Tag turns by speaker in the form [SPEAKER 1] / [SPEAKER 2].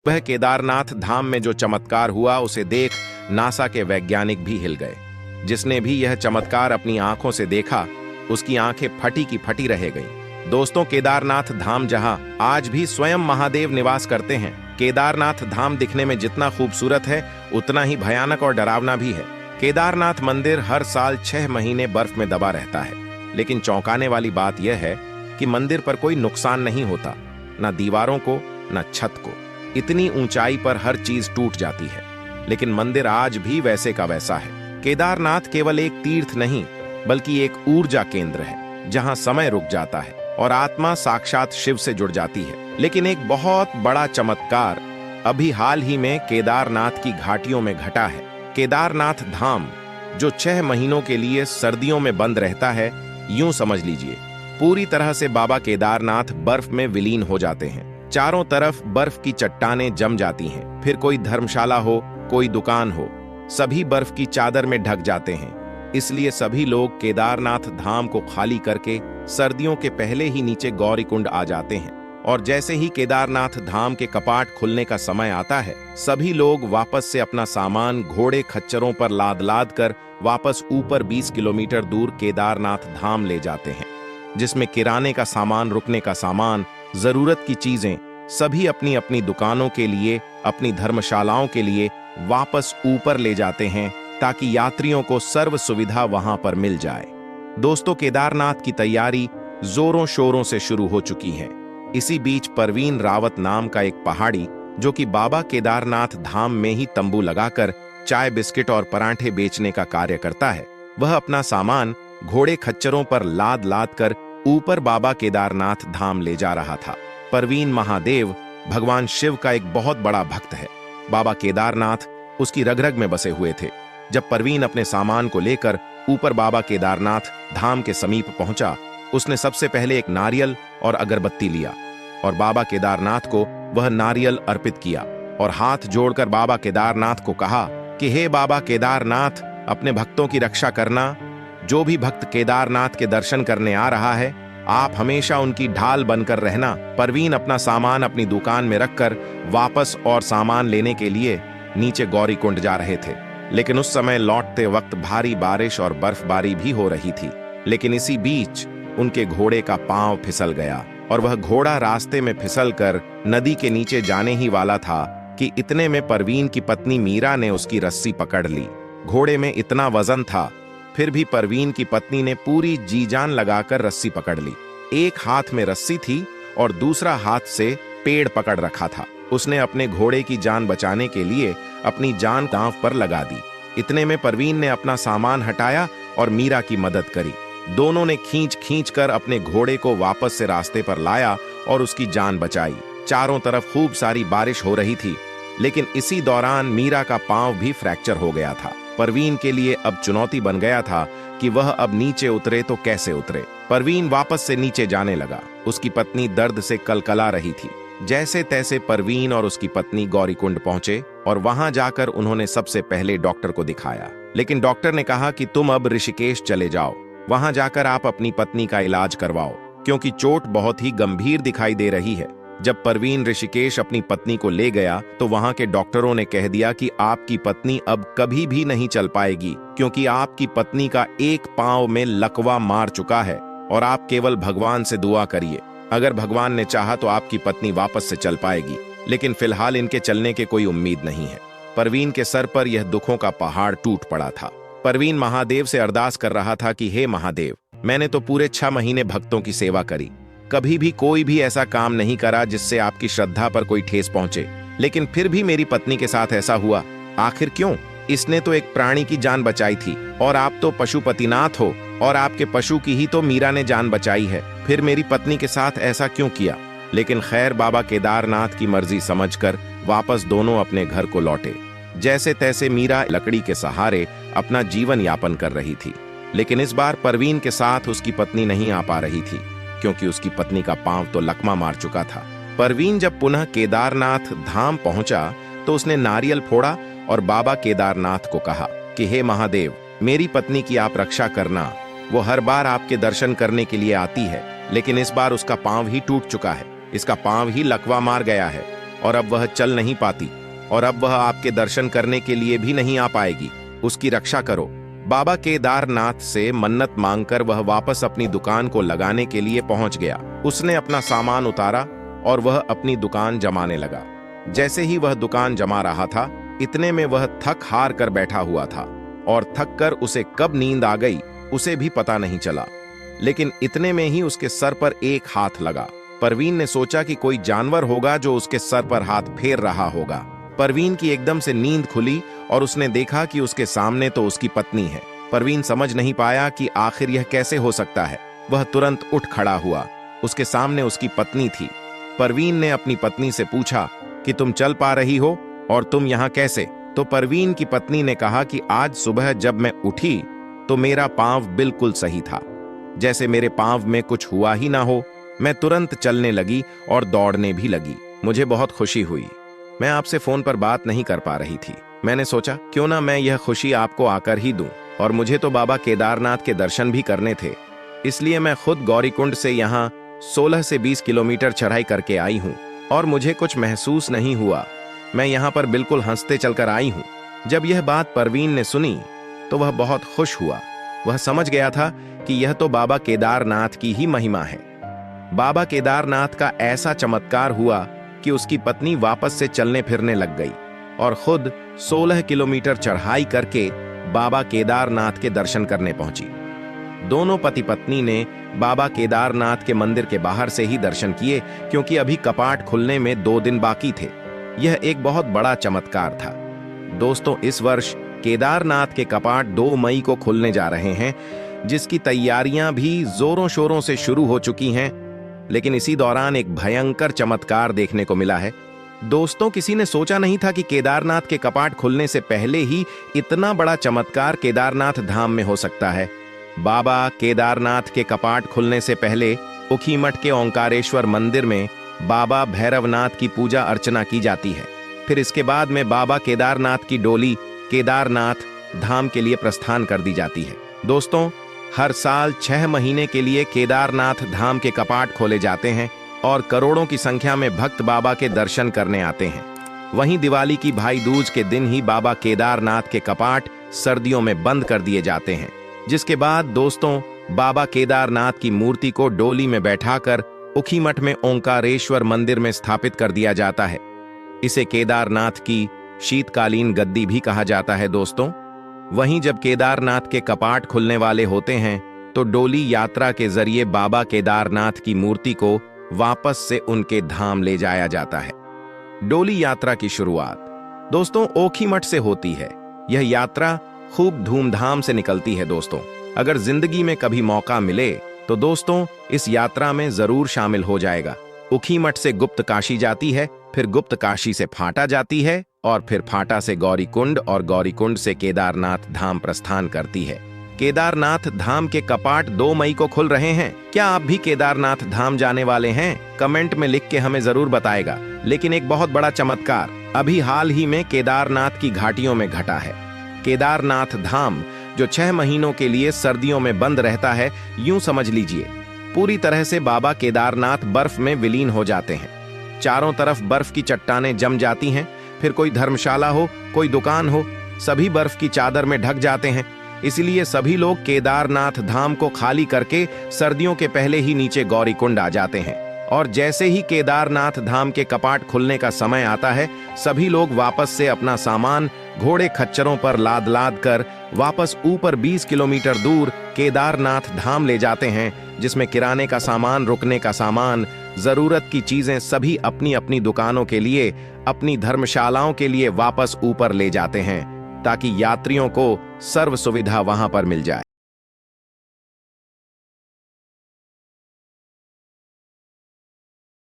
[SPEAKER 1] वह केदारनाथ धाम में जो चमत्कार हुआ उसे देख नासा के वैज्ञानिक भी हिल गए। जिसने भी यह चमत्कार अपनी आंखों से देखा उसकी आंखें फटी की फटी रह गईं। दोस्तों, केदारनाथ धाम जहां आज भी स्वयं महादेव निवास करते हैं, केदारनाथ धाम दिखने में जितना खूबसूरत है उतना ही भयानक और डरावना भी है। केदारनाथ मंदिर हर साल 6 महीने बर्फ में दबा रहता है, लेकिन चौंकाने वाली बात यह है कि मंदिर पर कोई नुकसान नहीं होता, न दीवारों को न छत को। इतनी ऊंचाई पर हर चीज टूट जाती है, लेकिन मंदिर आज भी वैसे का वैसा है। केदारनाथ केवल एक तीर्थ नहीं बल्कि एक ऊर्जा केंद्र है, जहां समय रुक जाता है और आत्मा साक्षात शिव से जुड़ जाती है। लेकिन एक बहुत बड़ा चमत्कार अभी हाल ही में केदारनाथ की घाटियों में घटा है। केदारनाथ धाम जो 6 महीनों के लिए सर्दियों में बंद रहता है, यूं समझ लीजिए पूरी तरह से बाबा केदारनाथ बर्फ में विलीन हो जाते हैं। चारों तरफ बर्फ की चट्टानें जम जाती हैं। फिर कोई धर्मशाला हो, कोई दुकान हो, सभी बर्फ की चादर में ढक जाते हैं। इसलिए सभी लोग केदारनाथ धाम को खाली करके सर्दियों के पहले ही नीचे गौरीकुंड आ जाते हैं। और जैसे ही केदारनाथ धाम के कपाट खुलने का समय आता है, सभी लोग वापस से अपना सामान घोड़े खच्चरों पर लाद लाद कर वापस ऊपर 20 किलोमीटर दूर केदारनाथ धाम ले जाते हैं, जिसमें किराने का सामान, रुकने का सामान, जरूरत की चीजें सभी अपनी अपनी दुकानों के लिए, अपनी धर्मशालाओं के लिए वापस ऊपर ले जाते हैं, ताकि यात्रियों को सर्व सुविधा वहां पर मिल जाए। दोस्तों, केदारनाथ की तैयारी जोरों शोरों से शुरू हो चुकी है। इसी बीच परवीन रावत नाम का एक पहाड़ी, जो कि बाबा केदारनाथ धाम में ही तंबू लगाकर चाय, बिस्किट और परांठे बेचने का कार्य करता है, वह अपना सामान घोड़े खच्चरों पर लाद लाद कर ऊपर बाबा केदारनाथ धाम ले जा रहा था। परवीन महादेव भगवान शिव का एक बहुत बड़ा भक्त है। बाबा केदारनाथ उसकी रग रग में बसे हुए थे। जब परवीन अपने सामान को लेकर ऊपर बाबा केदारनाथ धाम के समीप पहुंचा, उसने सबसे पहले एक नारियल और अगरबत्ती लिया और बाबा केदारनाथ को वह नारियल अर्पित किया और हाथ जोड़कर बाबा केदारनाथ को कहा कि हे बाबा केदारनाथ, अपने भक्तों की रक्षा करना। जो भी भक्त केदारनाथ के दर्शन करने आ रहा है, आप हमेशा उनकी ढाल बनकर रहना। परवीन अपना सामान अपनी दुकान में रखकर वापस और सामान लेने के लिए नीचे गौरीकुंड जा रहे थे, लेकिन उस समय लौटते वक्त भारी बारिश और बर्फबारी भी हो रही थी। लेकिन इसी बीच उनके घोड़े का पांव फिसल गया और वह घोड़ा रास्ते में फिसलकर नदी के नीचे जाने ही वाला था कि इतने में परवीन की पत्नी मीरा ने उसकी रस्सी पकड़ ली। घोड़े में इतना वजन था, फिर भी परवीन की पत्नी ने पूरी जी जान लगाकर रस्सी पकड़ ली। एक हाथ में रस्सी थी और दूसरा हाथ से पेड़ पकड़ रखा था। उसने अपने घोड़े की जान बचाने के लिए अपनी जान दांव पर लगा दी। इतने में परवीन ने अपना सामान हटाया और मीरा की मदद करी। दोनों ने खींच खींच कर अपने घोड़े को वापस से रास्ते पर लाया और उसकी जान बचाई। चारों तरफ खूब सारी बारिश हो रही थी, लेकिन इसी दौरान मीरा का पांव भी फ्रैक्चर हो गया था। परवीन के लिए अब चुनौती बन गया था कि वह अब नीचे उतरे तो कैसे उतरे। परवीन वापस से नीचे जाने लगा। उसकी पत्नी दर्द से कलकला रही थी। जैसे तैसे परवीन और उसकी पत्नी गौरीकुंड पहुंचे और वहां जाकर उन्होंने सबसे पहले डॉक्टर को दिखाया। लेकिन डॉक्टर ने कहा कि तुम अब ऋषिकेश चले जाओ, वहां जाकर आप अपनी पत्नी का इलाज करवाओ, क्योंकि चोट बहुत ही गंभीर दिखाई दे रही है। जब परवीन ऋषिकेश अपनी पत्नी को ले गया तो वहां के डॉक्टरों ने कह दिया कि आपकी पत्नी अब कभी भी नहीं चल पाएगी, क्योंकि आपकी पत्नी का एक पांव में लकवा मार चुका है और आप केवल भगवान से दुआ करिए। अगर भगवान ने चाहा तो आपकी पत्नी वापस से चल पाएगी, लेकिन फिलहाल इनके चलने के कोई उम्मीद नहीं है। परवीन के सर पर यह दुखों का पहाड़ टूट पड़ा था। परवीन महादेव से अरदास कर रहा था कि हे महादेव, मैंने तो पूरे 6 महीने भक्तों की सेवा करी, कभी भी कोई भी ऐसा काम नहीं करा जिससे आपकी श्रद्धा पर कोई ठेस पहुंचे, लेकिन फिर भी मेरी पत्नी के साथ ऐसा हुआ। आखिर क्यों? इसने तो एक प्राणी की जान बचाई थी और आप तो पशुपतिनाथ हो और आपके पशु की ही तो मीरा ने जान बचाई है, फिर मेरी पत्नी के साथ ऐसा क्यों किया? लेकिन खैर, बाबा केदारनाथ की मर्जी समझकर वापस दोनों अपने घर को लौटे। जैसे तैसे मीरा लकड़ी के सहारे अपना जीवन यापन कर रही थी, लेकिन इस बार परवीन के साथ उसकी पत्नी नहीं आ पा रही थी, क्योंकि उसकी पत्नी का पांव तो लकवा मार चुका था। परवीन जब पुनः केदारनाथ धाम पहुंचा तो उसने नारियल फोड़ा और बाबा केदारनाथ को कहा कि हे महादेव, मेरी पत्नी की आप रक्षा करना। वो हर बार आपके दर्शन करने के लिए आती है, लेकिन इस बार उसका पांव ही टूट चुका है, इसका पांव ही लकवा मार गया है। और अब वह चल नहीं पाती और अब वह आपके दर्शन करने के लिए भी नहीं आ पाएगी। उसकी रक्षा करो। बाबा केदारनाथ से मन्नत मांगकर वह वापस अपनी दुकान को लगाने के लिए पहुंच गया। उसने अपना सामान उतारा और वह अपनी दुकान जमाने लगा। जैसे ही वह दुकान जमा रहा था, इतने में वह थक हार कर बैठा हुआ था और थक कर उसे कब नींद आ गई उसे भी पता नहीं चला। लेकिन इतने में ही उसके सर पर एक हाथ लगा। परवीन ने सोचा कि कोई जानवर होगा जो उसके सर पर हाथ फेर रहा होगा। परवीन की एकदम से नींद खुली और उसने देखा कि उसके सामने तो उसकी पत्नी है। परवीन समझ नहीं पाया कि आखिर यह कैसे हो सकता है। वह तुरंत उठ खड़ा हुआ। उसके सामने उसकी पत्नी थी। परवीन ने अपनी पत्नी से पूछा कि तुम चल पा रही हो और तुम यहाँ कैसे? तो परवीन की पत्नी ने कहा कि आज सुबह जब मैं उठी तो मेरा पांव बिल्कुल सही था, जैसे मेरे पांव में कुछ हुआ ही ना हो। मैं तुरंत चलने लगी और दौड़ने भी लगी। मुझे बहुत खुशी हुई। मैं आपसे फोन पर बात नहीं कर पा रही थी। मैंने सोचा क्यों ना मैं यह खुशी आपको आकर ही दूं। और मुझे तो बाबा केदारनाथ के दर्शन भी करने थे, इसलिए मैं खुद गौरीकुंड से यहाँ 16 से 20 किलोमीटर चढ़ाई करके आई हूँ और मुझे कुछ महसूस नहीं हुआ। मैं यहाँ पर बिल्कुल हंसते चलकर आई हूँ। जब यह बात परवीन ने सुनी तो वह बहुत खुश हुआ। वह समझ गया था कि यह तो बाबा केदारनाथ की ही महिमा है। बाबा केदारनाथ का ऐसा चमत्कार हुआ कि उसकी पत्नी वापस से चलने फिरने लग गई और खुद 16 किलोमीटर चढ़ाई करके बाबा केदारनाथ के दर्शन करने पहुंची। दोनों पति पत्नी ने बाबा केदारनाथ के मंदिर के बाहर से ही दर्शन किए, क्योंकि अभी कपाट खुलने में 2 दिन बाकी थे। यह एक बहुत बड़ा चमत्कार था। दोस्तों, इस वर्ष केदारनाथ के कपाट 2 मई को खुलने जा रहे हैं, जिसकी तैयारियां भी जोरों शोरों से शुरू हो चुकी हैं। लेकिन इसी दौरान एक भयंकर चमत्कार देखने को मिला है। दोस्तों, किसी ने सोचा नहीं था कि केदारनाथ के कपाट खुलने से पहले ही इतना बड़ा चमत्कार केदारनाथ धाम में हो सकता है। बाबा केदारनाथ के कपाट खुलने से पहले उखीमठ के ओंकारेश्वर मंदिर में बाबा भैरवनाथ की पूजा अर्चना की जाती है। फिर इसके बाद में बाबा केदारनाथ की डोली केदारनाथ धाम के लिए प्रस्थान कर दी जाती है। दोस्तों, हर साल 6 महीने के लिए केदारनाथ धाम के कपाट खोले जाते हैं और करोड़ों की संख्या में भक्त बाबा के दर्शन करने आते हैं। वहीं दिवाली की भाई दूज के दिन ही बाबा केदारनाथ के कपाट सर्दियों में बंद कर दिए जाते हैं, जिसके बाद दोस्तों बाबा केदारनाथ की मूर्ति को डोली में बैठाकर उखीमठ में ओंकारेश्वर मंदिर में स्थापित कर दिया जाता है। इसे केदारनाथ की शीतकालीन गद्दी भी कहा जाता है। दोस्तों, वहीं जब केदारनाथ के कपाट खुलने वाले होते हैं तो डोली यात्रा के जरिए बाबा केदारनाथ की मूर्ति को वापस से उनके धाम ले जाया जाता है। डोली यात्रा की शुरुआत दोस्तों ओखीमठ से होती है। यह यात्रा खूब धूमधाम से निकलती है। दोस्तों, अगर जिंदगी में कभी मौका मिले तो दोस्तों इस यात्रा में जरूर शामिल हो जाएगा। उखीमठ से गुप्त काशी जाती है, फिर गुप्त काशी से फाटा जाती है और फिर फाटा से गौरीकुंड और गौरीकुंड से केदारनाथ धाम प्रस्थान करती है। केदारनाथ धाम के कपाट 2 मई को खुल रहे हैं। क्या आप भी केदारनाथ धाम जाने वाले हैं? कमेंट में लिख के हमें जरूर बताएगा। लेकिन एक बहुत बड़ा चमत्कार अभी हाल ही में केदारनाथ की घाटियों में घटा है। केदारनाथ धाम जो 6 महीनों के लिए सर्दियों में बंद रहता है, यूं समझ लीजिए पूरी तरह से बाबा केदारनाथ बर्फ में विलीन हो जाते हैं। चारों तरफ बर्फ की चट्टानें जम जाती हैं। फिर कोई धर्मशाला हो, कोई दुकान हो, सभी बर्फ की चादर में ढक जाते हैं। इसलिए सभी लोग केदारनाथ धाम को खाली करके सर्दियों के पहले ही नीचे गौरीकुंड आ जाते हैं। और जैसे ही केदारनाथ धाम के कपाट खुलने का समय आता है, सभी लोग वापस से अपना सामान घोड़े खच्चरों पर लाद लाद कर वापस ऊपर 20 किलोमीटर दूर केदारनाथ धाम ले जाते हैं, जिसमें किराने का सामान, रुकने का सामान, जरूरत की चीजें सभी अपनी अपनी दुकानों के लिए, अपनी धर्मशालाओं के लिए वापस ऊपर ले जाते हैं, ताकि यात्रियों को सर्व सुविधा वहां पर मिल जाए।